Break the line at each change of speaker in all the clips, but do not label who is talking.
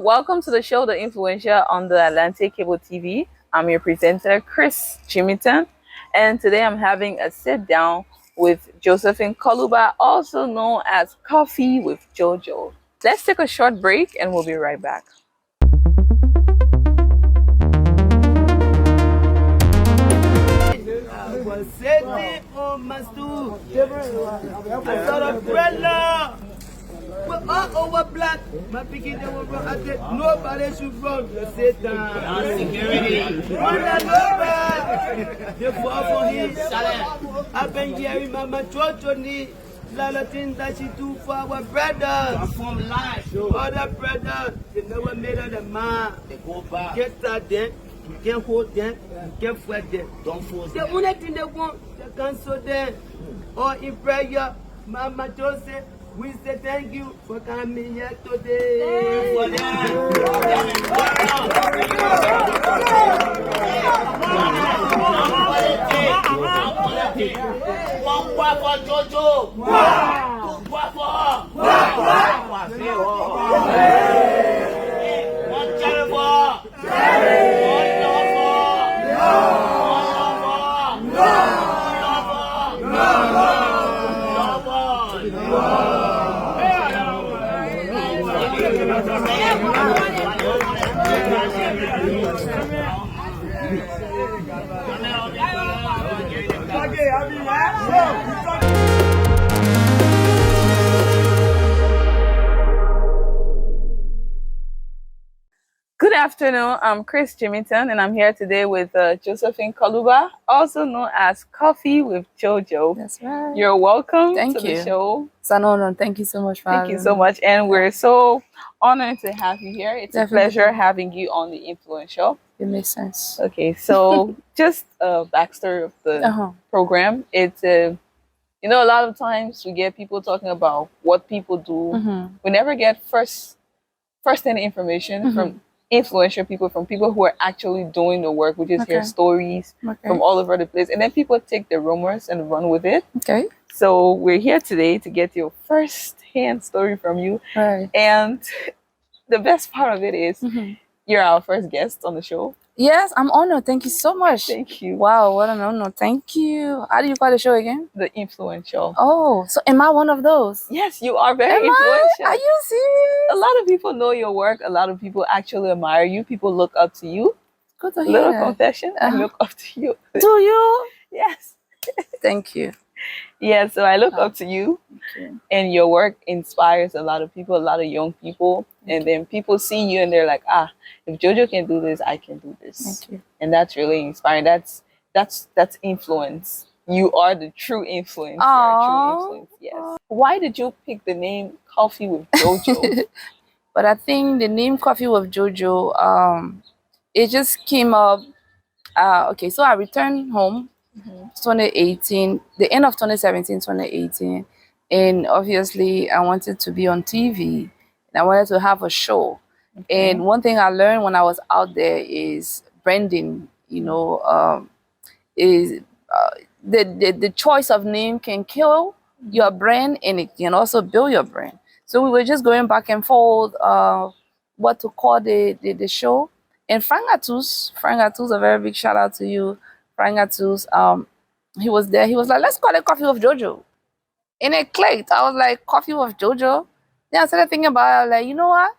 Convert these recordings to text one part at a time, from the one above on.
welcome to the show, The Influencer on the Atlantic Cable TV. I'm your presenter, Chris Jimmyton, and today I'm having a sit down with Josephine Koluba, also known as Coffee with JoJo. Let's take a short break and we'll be right back.
Over black, my picking them over. I said, nobody should run. Satan. Security. They fall for him. I've been hearing Mama JoJo need a lot of things that she do for our brothers. From life. Other brothers, they never made of the man. They go back. Get that them. You can't hold them. You can't fight them. Don't force them. The only thing they want, they cancel them. Or in prayer, Mama Joseph. We say thank you for coming here today. One for JoJo. Two for one Jennifer.
Good afternoon, I'm Chris Jimmyton, and I'm here today with Josephine Koluba, also known as Coffee with JoJo.
That's right.
You're welcome
Thank
to
you.
the show.
It's an honor. Thank you so much for
Thank you so much, and we're so honored to have you here. It's
Definitely.
a pleasure having you on the Influence Show.
It makes sense.
Okay, so just a backstory of the program. It's a lot of times we get people talking about what people do. We never get first-hand information from influential people, from people who are actually doing the work. We just hear stories from all over the place, and then people take the rumors and run with it.
Okay.
So we're here today to get your first-hand story from you.
Right.
And the best part of it is you're our first guest on the show.
Yes, I'm honored. Thank you so much.
Thank you.
Wow, what an honor. Thank you. How do you call the show again?
The Influential.
Oh, so am I one of those?
Yes, you are very
Am
influential.
I? Are you serious?
A lot of people know your work. A lot of people actually admire you. People look up to you.
Good to hear.
Little confession, I look up to you.
Do you?
Yes.
Thank you.
Yeah, so I look up to you,
Okay.
and your work inspires a lot of people, a lot of young people. And then people see you and they're like, if JoJo can do this, I can do this.
Thank you.
And that's really inspiring. That's influence. You are the true influence. You are a true influence. Yes. Why did you pick the name Coffee with JoJo?
But I think the name Coffee with JoJo, it just came up. Okay, so I returned home 2018, the end of 2017, 2018. And obviously I wanted to be on TV. And I wanted to have a show. And one thing I learned when I was out there is branding, is the choice of name can kill your brand and it can also build your brand. So we were just going back and forth what to call the show. And Frank Atus, a very big shout out to you. Frank Atus, he was there. He was like, let's call it Coffee with JoJo. And it clicked. I was like, Coffee with JoJo? Then I started thinking about it. I was like, you know what?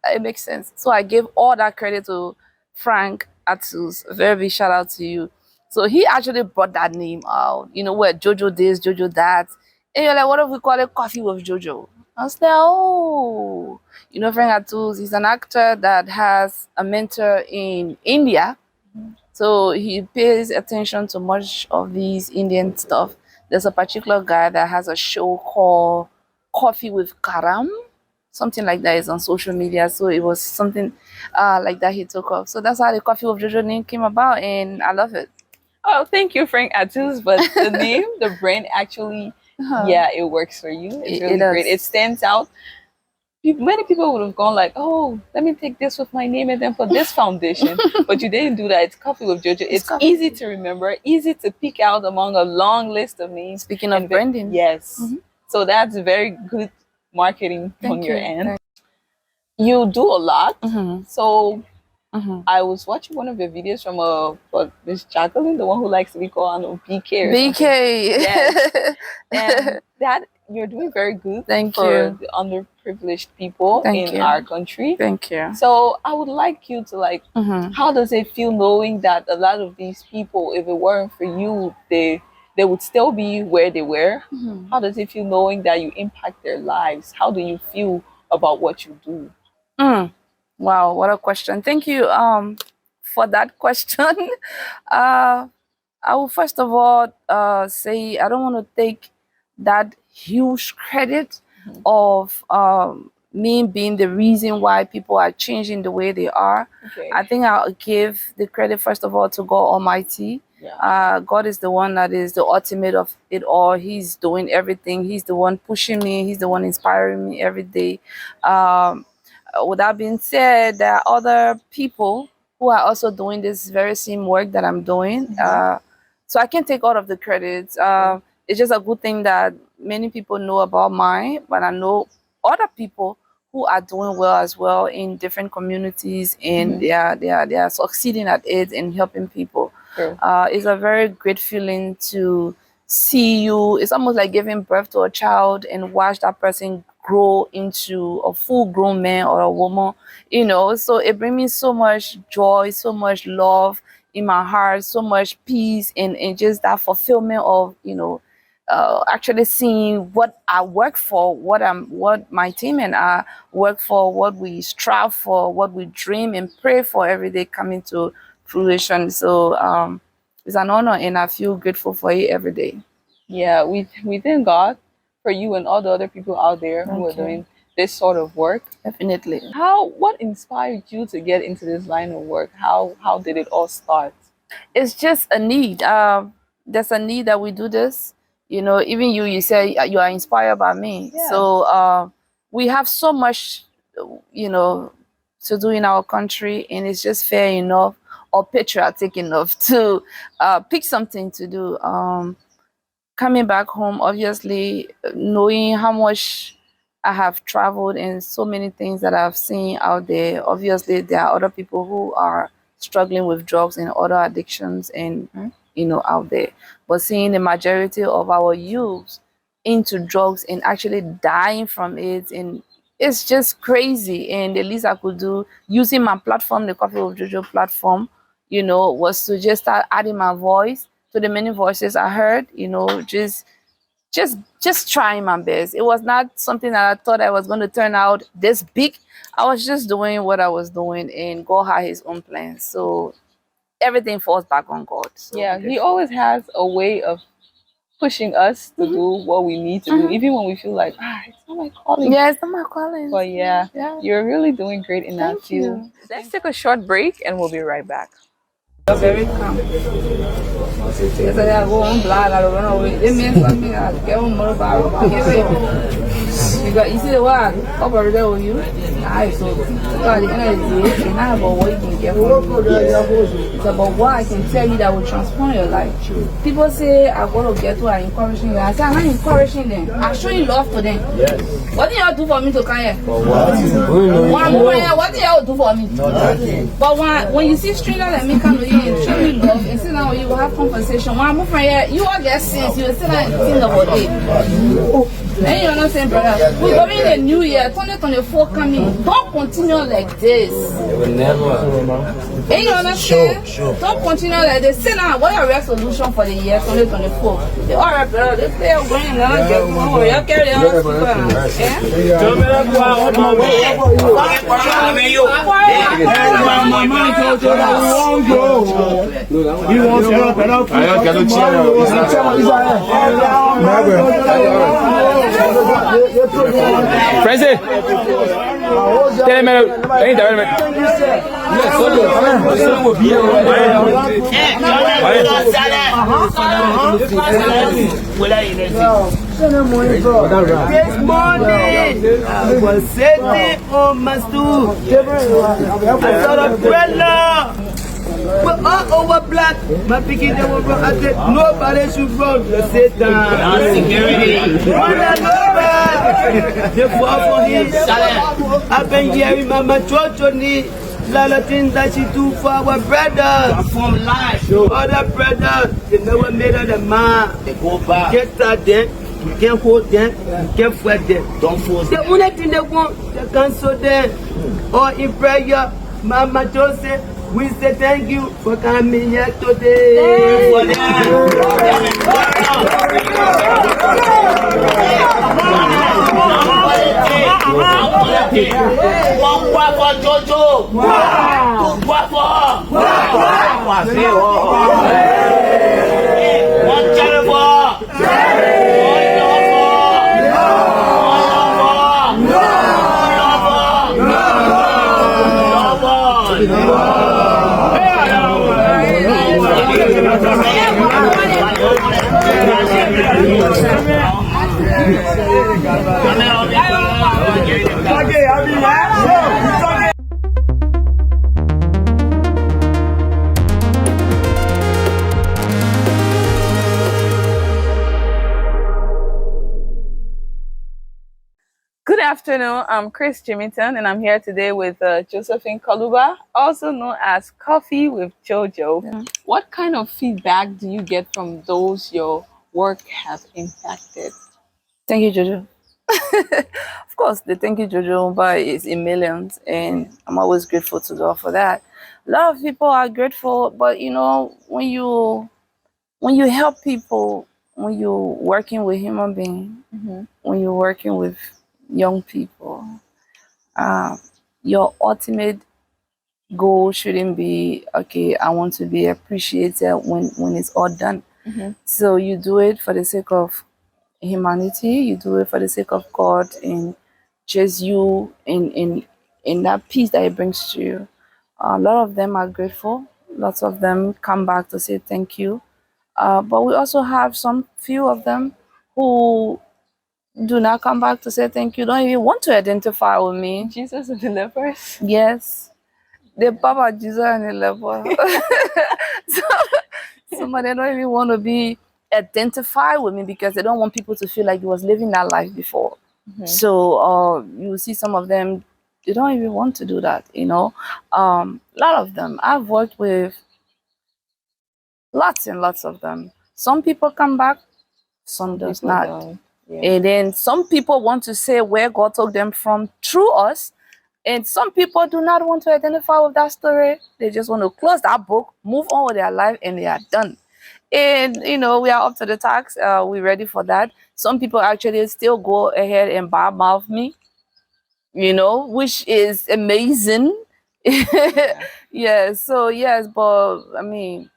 It makes sense. So I gave all that credit to Frank Atus. A very big shout out to you. So he actually brought that name out. Where JoJo this, JoJo that. And you're like, what if we call it Coffee with JoJo? I was like, oh. Frank Atus, he's an actor that has a mentor in India. So he pays attention to much of these Indian stuff. There's a particular guy that has a show called Coffee with Karam. Something like that is on social media. So it was something like that he took up. So that's how the Coffee with JoJo name came about, and I love it.
Oh, thank you, Frank Atus. But the name, the brand actually, it works for you. It's really great. It stands out. Many people would have gone like, oh, let me take this with my name and then put this foundation. But you didn't do that. It's Coffee with JoJo. It's easy to remember, easy to pick out among a long list of names.
Speaking of branding.
Yes. So that's very good marketing on your end. you do a lot. So I was watching one of your videos from Miss Jacqueline, the one who likes to be called, I don't know, BK.
BK.
Yes. And that you're doing very good for the underprivileged people in our country.
Thank you.
So I would like you to like, how does it feel knowing that a lot of these people, if it weren't for you, they would still be where they were? How does it feel knowing that you impact their lives? How do you feel about what you do?
Wow, what a question. Thank you for that question. I will first of all say I don't want to take that huge credit of me being the reason why people are changing the way they are. I think I'll give the credit first of all to God Almighty. God is the one that is the ultimate of it all. He's doing everything. He's the one pushing me. He's the one inspiring me every day. With that being said, there are other people who are also doing this very same work that I'm doing. So I can't take all of the credits. It's just a good thing that many people know about mine, but I know other people who are doing well as well in different communities, and they are succeeding at it and helping people. It's a very great feeling to see you. It's almost like giving birth to a child and watch that person grow into a full-grown man or a woman, you know. So it brings me so much joy, so much love in my heart, so much peace, and just that fulfillment of, you know, actually seeing what I work for, what my team and I work for, what we strive for, what we dream and pray for every day coming to fruition. So it's an honor, and I feel grateful for it every day.
Yeah, we thank God for you and all the other people out there who are doing this sort of work.
Definitely.
What inspired you to get into this line of work? How did it all start?
It's just a need. There's a need that we do this. You know, even you say you are inspired by me.
Yeah.
So we have so much, you know, to do in our country, and it's just fair enough or patriotic enough to pick something to do. Coming back home, obviously, knowing how much I have traveled and so many things that I've seen out there, obviously there are other people who are struggling with drugs and other addictions and, you know, out there. But seeing the majority of our youth into drugs and actually dying from it, and it's just crazy. And the least I could do using my platform, the Coffee with JoJo platform, you know, was to just start adding my voice to the many voices I heard, you know, just trying my best. It was not something that I thought I was going to turn out this big. I was just doing what I was doing, and God had his own plans. So everything falls back on God. So
yeah, he always has a way of pushing us to do what we need to do, even when we feel like, it's not my calling.
Yeah, it's not my calling.
But yeah, you're really doing great in that field. Let's take a short break and we'll be right back.
Very calm. Yes, I go on blind, I run away. It means something, I get on more about because you see the word over there with you. I so because the energy is not about what you can get from me. It's about what I can tell you that will transform your life. People say I want to get to I'm encouraging you. I say I'm not encouraging them. I'm showing love to them. Yes. What did y'all do for me to come here? What did y'all do for me? Nothing. But when you see strangers like me come to you and show you love and sit down with you, will have conversation. When I move from here, you all get sense. You will sit down and think about it. And you understand, brother? We're going in the new year, 2024 coming. Don't continue like this.
It will never.
And you understand? Sure. Don't continue like this. Say now, what are your resolution for the year 2024? All right, brother, this day I'm going to get one. You carry on.
Francis, tell me,
This morning, I was sitting on my stool. I saw a umbrella. over black. My picking they will run. I said, nobody should run. The Satan. Security. Run that over. They fall for him. I've been hearing Mama JoJo need. A lot of things that she do for our brothers. From life. Other brothers, they never made of the man. They go back. Get that then. You can't hold them, you can't fight them. Don't force them. The only thing they want, they cancel them. Or in prayer, Mama Joseph, we say thank you for coming here today. For
Good afternoon, I'm Chris Jimmyton, and I'm here today with Josephine Kaluba, also known as Coffee with JoJo. Yeah. What kind of feedback do you get from those your work has impacted?
Thank you, JoJo. Of course, the thank you, JoJo, but is in millions, and I'm always grateful to God for that. A lot of people are grateful, but you know, when you help people, when you're working with human beings, when you're working with young people, your ultimate goal shouldn't be, okay, I want to be appreciated when it's all done. So you do it for the sake of humanity, you do it for the sake of God, and just you in that peace that it brings to you. A lot of them are grateful. Lots of them come back to say thank you. But we also have some few of them who do not come back to say thank you, don't even want to identify with me.
Jesus and the lepers?
Yes. The Papa Jesus and the leper. So some of them don't even want to be identified with me because they don't want people to feel like he was living that life before. So you see some of them, they don't even want to do that, you know. A lot of them, I've worked with lots and lots of them. Some people come back, some does not. Yeah. And then some people want to say where God took them from through us. And some people do not want to identify with that story. They just want to close that book, move on with their life, and they are done. And, you know, we are up to the task. We're ready for that. Some people actually still go ahead and badmouth me, you know, which is amazing. Yeah, so yes, but I mean,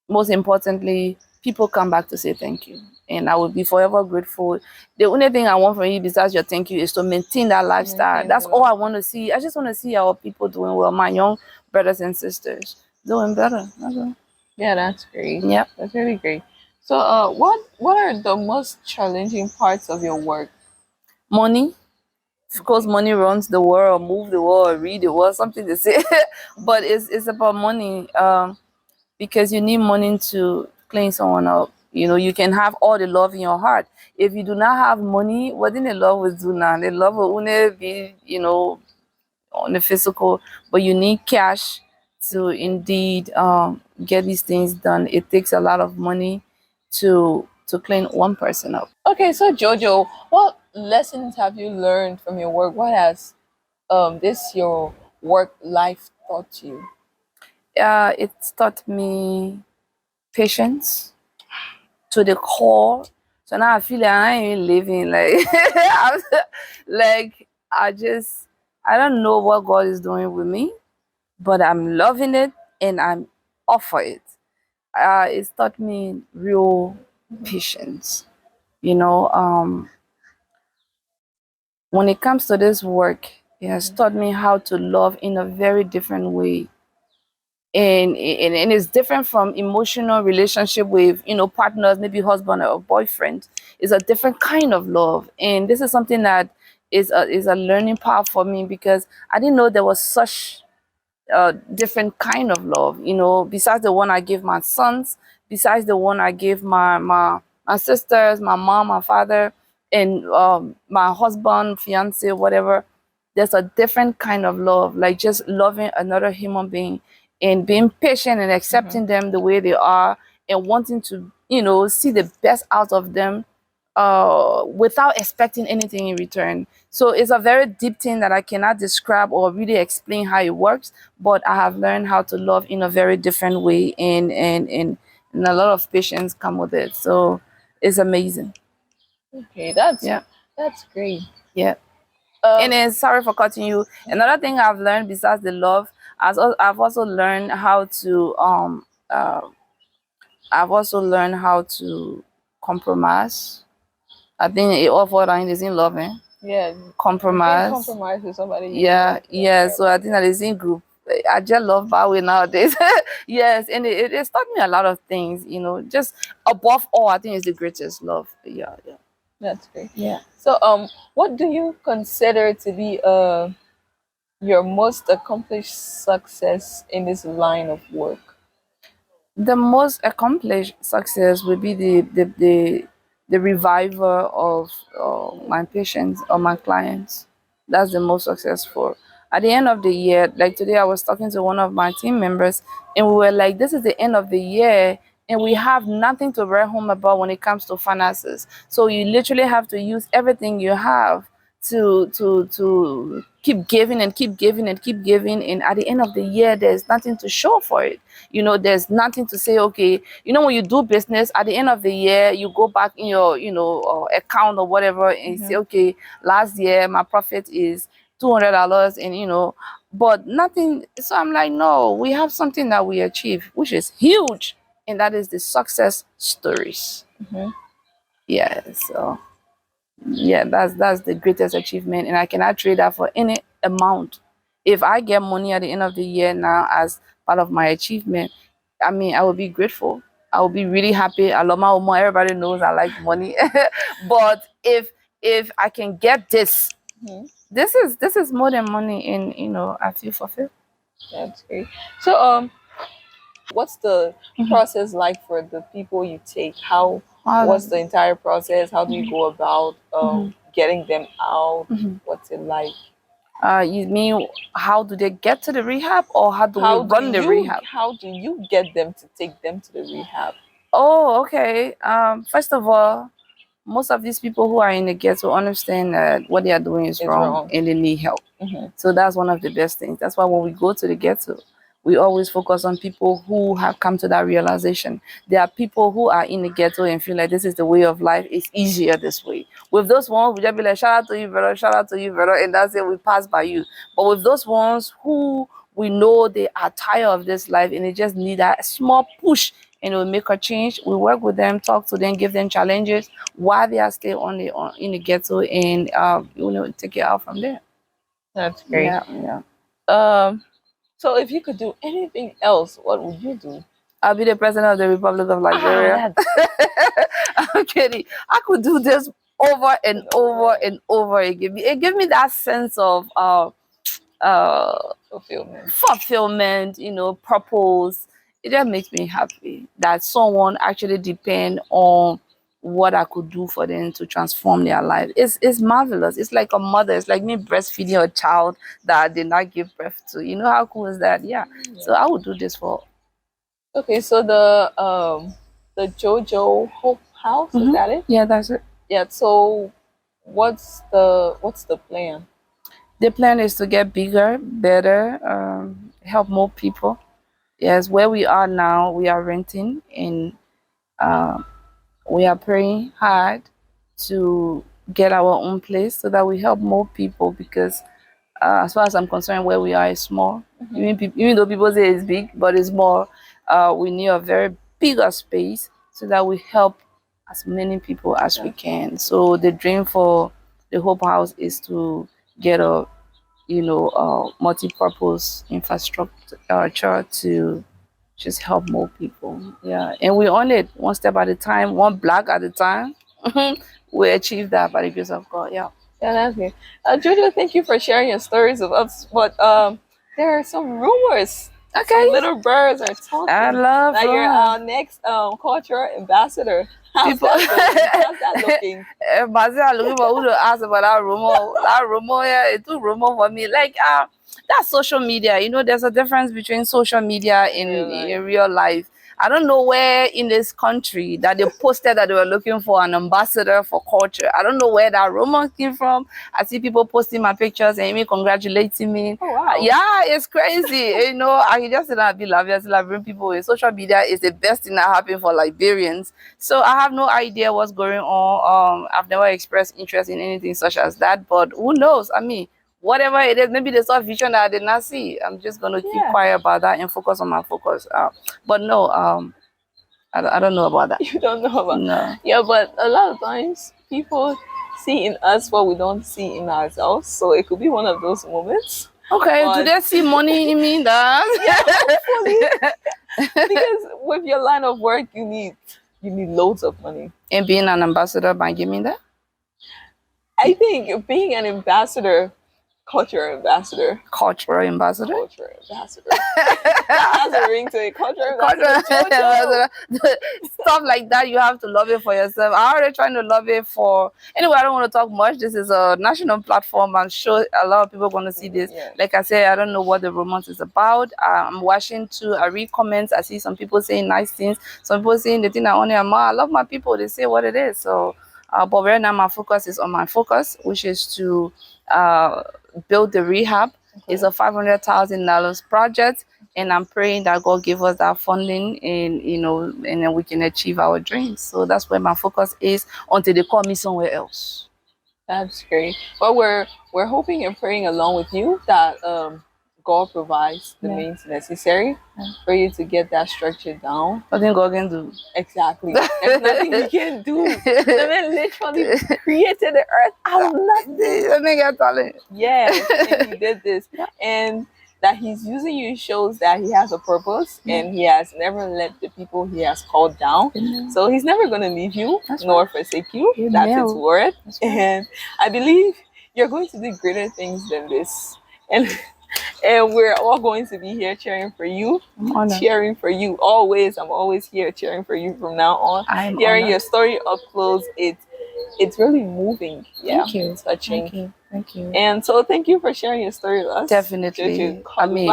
most importantly, people come back to say thank you. And I will be forever grateful. The only thing I want from you besides your thank you is to maintain that lifestyle. That's all I want to see. I just want to see our people doing well. My young brothers and sisters doing better. That's all.
Yeah, that's great.
Yeah,
that's really great. So what are the most challenging parts of your work?
Money. Of course, money runs the world, move the world, read the world, something to say. But it's about money. Because you need money to clean someone up. You know, you can have all the love in your heart. If you do not have money, what then the love will do now? The love will only be, you know, on the physical, but you need cash to indeed get these things done. It takes a lot of money to clean one person up.
Okay, so JoJo, what lessons have you learned from your work? What has this your work life taught you?
It taught me patience to the core. So now I feel like I ain't even living like I don't know what God is doing with me, but I'm loving it and I'm off for it. It's taught me real patience. You know, when it comes to this work, it has taught me how to love in a very different way. And it's different from emotional relationship with, you know, partners, maybe husband or boyfriend. It's a different kind of love. And this is something that is a learning path for me, because I didn't know there was such different kind of love, you know, besides the one I give my sons, besides the one I give my sisters, my mom, my father, and my husband, fiance, whatever. There's a different kind of love, like just loving another human being and being patient and accepting them the way they are and wanting to, you know, see the best out of them without expecting anything in return. So it's a very deep thing that I cannot describe or really explain how it works, but I have learned how to love in a very different way, and a lot of patience come with it. So it's amazing.
Okay, that's great.
Yeah. And then, sorry for cutting you. Another thing I've learned besides the love, I've also learned how to compromise. I think it all falls down is in loving.
Yeah,
compromise.
Compromise with somebody.
Yeah. So I think that is in group. I just love Bowie nowadays. Yes, and it's taught me a lot of things. You know, just above all, I think it's the greatest love. Yeah.
That's great.
Yeah.
So, what do you consider to be your most accomplished success in this line of work?
The most accomplished success would be the revival of my patients or my clients. That's the most successful. At the end of the year, like today, I was talking to one of my team members, and we were like, "This is the end of the year, and we have nothing to write home about when it comes to finances. So you literally have to use everything you have to keep giving and keep giving and keep giving, and at the end of the year there's nothing to show for it. You know, there's nothing to say, okay, you know, when you do business at the end of the year, you go back in your, you know, account or whatever, and say, okay, last year my profit is $200, and you know, but nothing. So I'm like, no, we have something that we achieve which is huge, and that is the success stories. Yeah, so yeah, that's the greatest achievement, and I cannot trade that for any amount. If I get money at the end of the year now as part of my achievement, I mean, I will be grateful. I will be really happy. I love my mom. Everybody knows I like money. But if I can get this, this is more than money, and you know, I feel fulfilled.
That's great. So, what's the process like for the people you take? What's the entire process? How do you go about getting them out? What's it like?
You mean how do they get to the rehab, or how do we run the rehab?
How do you get them to take them to the rehab?
Oh, okay. First of all, most of these people who are in the ghetto understand that what they are doing is wrong and they need help. So that's one of the best things. That's why when we go to the ghetto, we always focus on people who have come to that realization. There are people who are in the ghetto and feel like this is the way of life. It's easier this way. With those ones, we just be like, shout out to you, brother, shout out to you, brother, and that's it. We pass by you. But with those ones who we know they are tired of this life and they just need that small push, and it will make a change. We work with them, talk to them, give them challenges while they are still in the ghetto, and you know, take it out from there.
That's great.
Yeah.
So if you could do anything else, what would you do?
I'll be the president of the Republic of Liberia. I'm kidding. I could do this over and over and over again. It gave me that sense of fulfillment, you know, purpose. It just makes me happy that someone actually depend on what I could do for them to transform their life. It's marvelous. It's like a mother. It's like me breastfeeding a child that I did not give birth to. You know how cool is that? Yeah. So I would do this for.
Okay, so the JoJo Hope House, is that it?
Yeah, that's it.
Yeah. So what's the plan?
The plan is to get bigger, better, help more people. Yes, where we are now, we are renting, and we are praying hard to get our own place so that we help more people, because as far as I'm concerned, where we are is small. Even though people say it's big, but it's small. We need a very bigger space so that we help as many people as we can. So the dream for the Hope House is to get a, you know, multi-purpose infrastructure to just help more people. Yeah, and we own it one step at a time, one block at a time. We achieve that by the grace of God. Yeah.
Yeah, that's good. JoJo, thank you for sharing your stories with us. But there are some rumors.
Okay.
Some little birds are talking.
I love
that you're our next cultural ambassador. How's
People.
that going? How's that looking?
Bazia looking for who to ask about that rumor. That rumor, yeah, it's too rumor for me. Like that's social media. You know, there's a difference between social media in real life. I don't know where in this country that they posted that they were looking for an ambassador for culture. I don't know where that rumor came from. I see people posting my pictures and me congratulating me.
Oh, wow.
Yeah, it's crazy. You know, I can just say that I be loving people. Social media is the best thing that happened for Liberians. So I have no idea what's going on. I've never expressed interest in anything such as that, but who knows? I mean, whatever it is, maybe they saw a vision that I did not see. I'm just going to keep quiet about that and focus on my focus. But no, I don't know about that.
You don't know about
No.
Yeah, but a lot of times people see in us what we don't see in ourselves. So it could be one of those moments.
Okay, do they see money in me?
Yeah, hopefully. Because with your line of work, you need loads of money.
And being an ambassador might give me that?
I think being an ambassador, cultural ambassador. That has a ring to it. Cultural ambassador.
Stuff like that, you have to love it for yourself. I'm already trying to love it for... Anyway, I don't want to talk much. This is a national platform. I'm sure a lot of people are going to see this.
Yeah.
Like I said, I don't know what the romance is about. I'm watching too. I read comments. I see some people saying nice things. Some people saying the thing I only am. I love my people. They say what it is. So, but right now my focus is on my focus, which is to build the rehab. Okay. It's a $500,000 project, and I'm praying that God give us that funding, and and then we can achieve our dreams. So that's where my focus is until they call me somewhere else.
That's great. Well, we're hoping and praying along with you that God provides the means necessary for you to get that structure down.
Nothing God can do.
Exactly. There's nothing He can do. The man literally created the earth out of nothing. Yes, and He did this. And that He's using you shows that He has a purpose, and He has never let the people He has called down. So He's never going to leave you nor forsake you. That's His word. And I believe you're going to do greater things than this. And we're all going to be here cheering for you, cheering for you always. I'm always here cheering for you from now on. Hearing your story up close, it's really moving. Yeah,
thank you.
Touching.
Thank you.
And so thank you for sharing your story with us.
Definitely. I mean,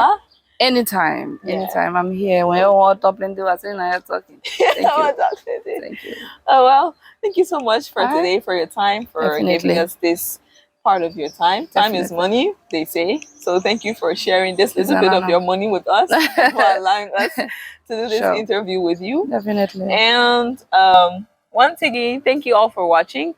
anytime I'm here. When you want to talk, I say, "Now you're talking." Thank you.
Oh well, thank you so much for today, for your time, for giving us this part of your time. Time is money, they say. So thank you for sharing this little bit of your money with us, for allowing us to do this interview with you.
Definitely.
And once again, thank you all for watching.